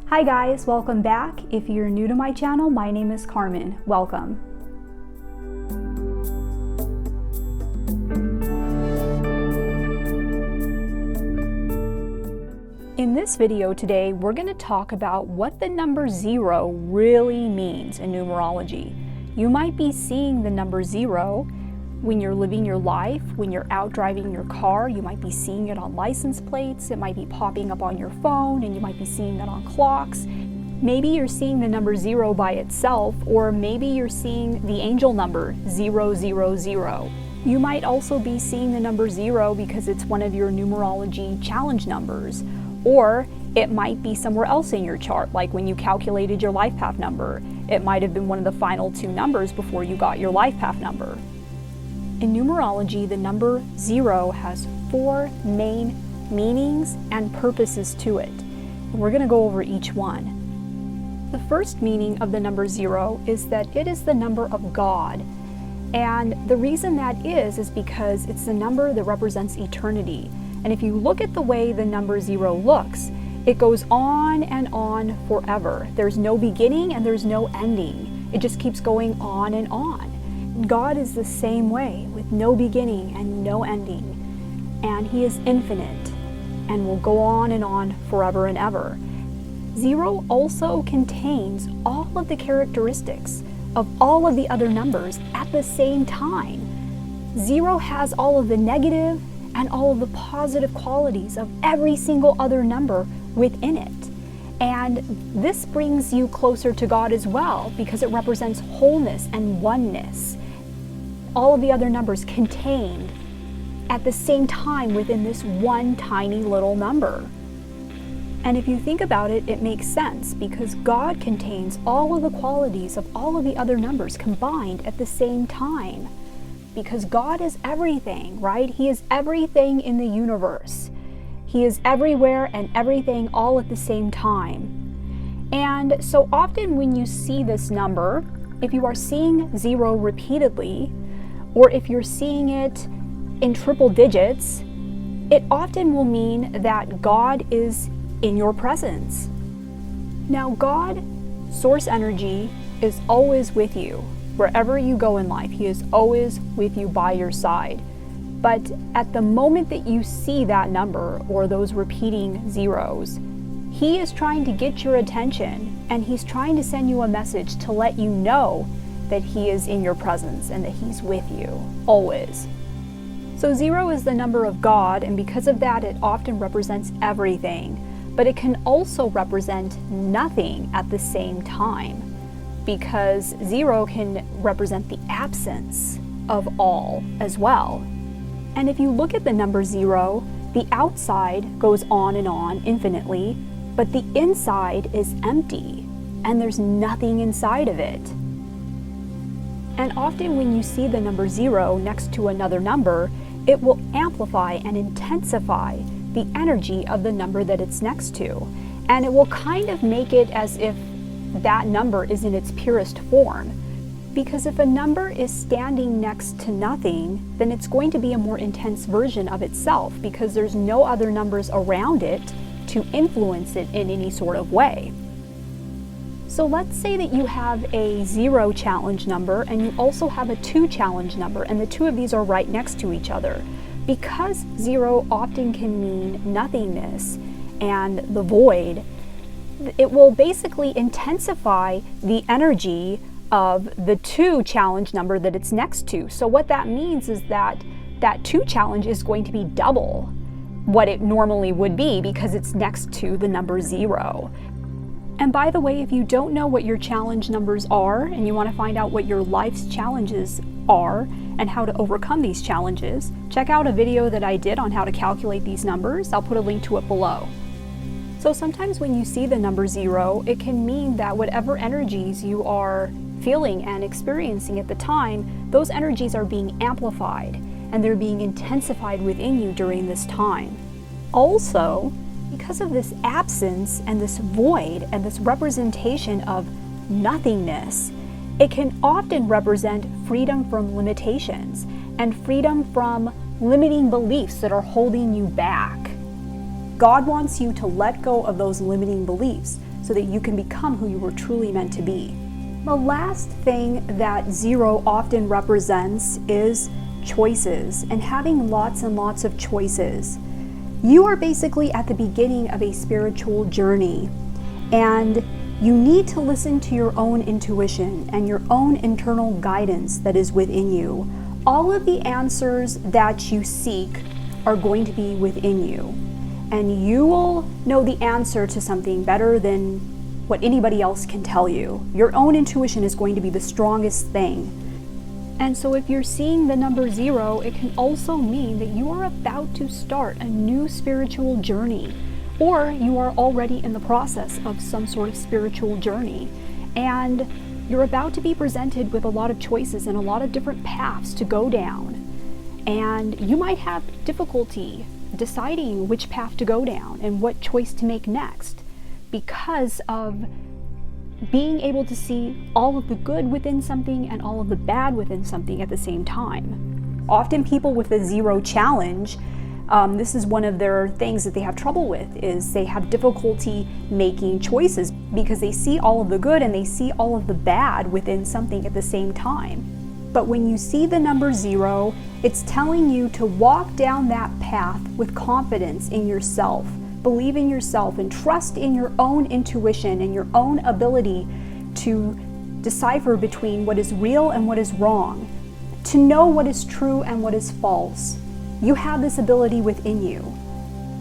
Hi guys, welcome back. If you're new to my channel, my name is Carmen. Welcome. In this video today, we're going to talk about what the number 0 really means in numerology. You might be seeing the number 0 when you're living your life, when you're out driving your car. You might be seeing it on license plates, it might be popping up on your phone, and you might be seeing it on clocks. Maybe you're seeing the number 0 by itself, or maybe you're seeing the angel number 000. You might also be seeing the number 0 because it's one of your numerology challenge numbers, or it might be somewhere else in your chart, like when you calculated your life path number. It might have been one of the final 2 numbers before you got your life path number. In numerology, the number 0 has 4 main meanings and purposes to it. And we're going to go over each one. The first meaning of the number 0 is that it is the number of God. And the reason that is because it's the number that represents eternity. And if you look at the way the number 0 looks, it goes on and on forever. There's no beginning and there's no ending. It just keeps going on and on. God is the same way, with no beginning and no ending. And He is infinite and will go on and on forever and ever. 0 also contains all of the characteristics of all of the other numbers at the same time. 0 has all of the negative and all of the positive qualities of every single other number within it. And this brings you closer to God as well, because it represents wholeness and oneness. All of the other numbers contained at the same time within this one tiny little number. And if you think about it, it makes sense, because God contains all of the qualities of all of the other numbers combined at the same time. Because God is everything, right? He is everything in the universe. He is everywhere and everything all at the same time. And so often when you see this number, if you are seeing 0 repeatedly, or if you're seeing it in triple digits, it often will mean that God is in your presence. Now, God, source energy, is always with you. Wherever you go in life, He is always with you by your side. But at the moment that you see that number or those repeating zeros, He is trying to get your attention, and He's trying to send you a message to let you know that He is in your presence and that He's with you, always. So 0 is the number of God, and because of that, it often represents everything. But it can also represent nothing at the same time, because 0 can represent the absence of all as well. And if you look at the number 0, the outside goes on and on infinitely, but the inside is empty, and there's nothing inside of it. And often when you see the number 0 next to another number, it will amplify and intensify the energy of the number that it's next to. And it will kind of make it as if that number is in its purest form. Because if a number is standing next to nothing, then it's going to be a more intense version of itself, because there's no other numbers around it to influence it in any sort of way. So let's say that you have a 0 challenge number and you also have a 2 challenge number, and the 2 of these are right next to each other. Because 0 often can mean nothingness and the void, it will basically intensify the energy of the 2 challenge number that it's next to. So what that means is that that 2 challenge is going to be double what it normally would be, because it's next to the number 0. And by the way, if you don't know what your challenge numbers are and you want to find out what your life's challenges are and how to overcome these challenges, check out a video that I did on how to calculate these numbers. I'll put a link to it below. So sometimes when you see the number 0, it can mean that whatever energies you are feeling and experiencing at the time, those energies are being amplified and they're being intensified within you during this time. Also, because of this absence and this void and this representation of nothingness, it can often represent freedom from limitations and freedom from limiting beliefs that are holding you back. God wants you to let go of those limiting beliefs so that you can become who you were truly meant to be. The last thing that 0 often represents is choices, and having lots and lots of choices. You are basically at the beginning of a spiritual journey, and you need to listen to your own intuition and your own internal guidance that is within you. All of the answers that you seek are going to be within you, and you will know the answer to something better than what anybody else can tell you. Your own intuition is going to be the strongest thing. And so if you're seeing the number 0, it can also mean that you are about to start a new spiritual journey, or you are already in the process of some sort of spiritual journey, and you're about to be presented with a lot of choices and a lot of different paths to go down. And you might have difficulty deciding which path to go down and what choice to make next, because of being able to see all of the good within something and all of the bad within something at the same time. Often people with a 0 challenge, this is one of their things that they have trouble with, is they have difficulty making choices because they see all of the good and they see all of the bad within something at the same time. But when you see the number 0, it's telling you to walk down that path with confidence in yourself. Believe in yourself and trust in your own intuition and your own ability to decipher between what is real and what is wrong, to know what is true and what is false. You have this ability within you.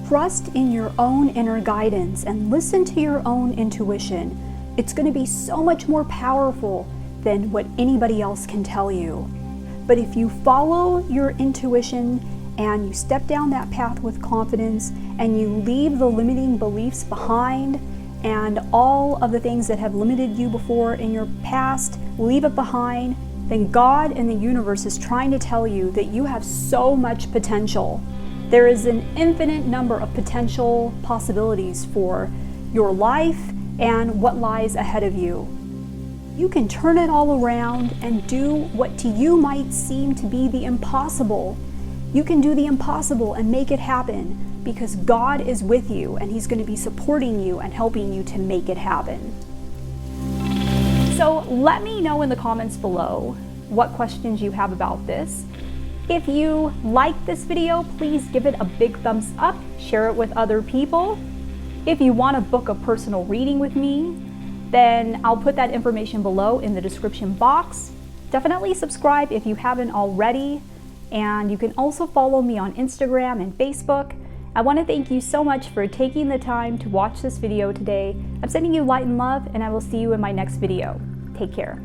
Trust in your own inner guidance and listen to your own intuition. It's going to be so much more powerful than what anybody else can tell you. But if you follow your intuition and you step down that path with confidence and you leave the limiting beliefs behind and all of the things that have limited you before in your past, leave it behind, then God and the universe is trying to tell you that you have so much potential. There is an infinite number of potential possibilities for your life and what lies ahead of you. You can turn it all around and do what to you might seem to be the impossible. You can do the impossible and make it happen because God is with you and He's going to be supporting you and helping you to make it happen. So let me know in the comments below what questions you have about this. If you like this video, please give it a big thumbs up, share it with other people. If you want to book a personal reading with me, then I'll put that information below in the description box. Definitely subscribe if you haven't already. And you can also follow me on Instagram and Facebook. I want to thank you so much for taking the time to watch this video today. I'm sending you light and love, and I will see you in my next video. Take care.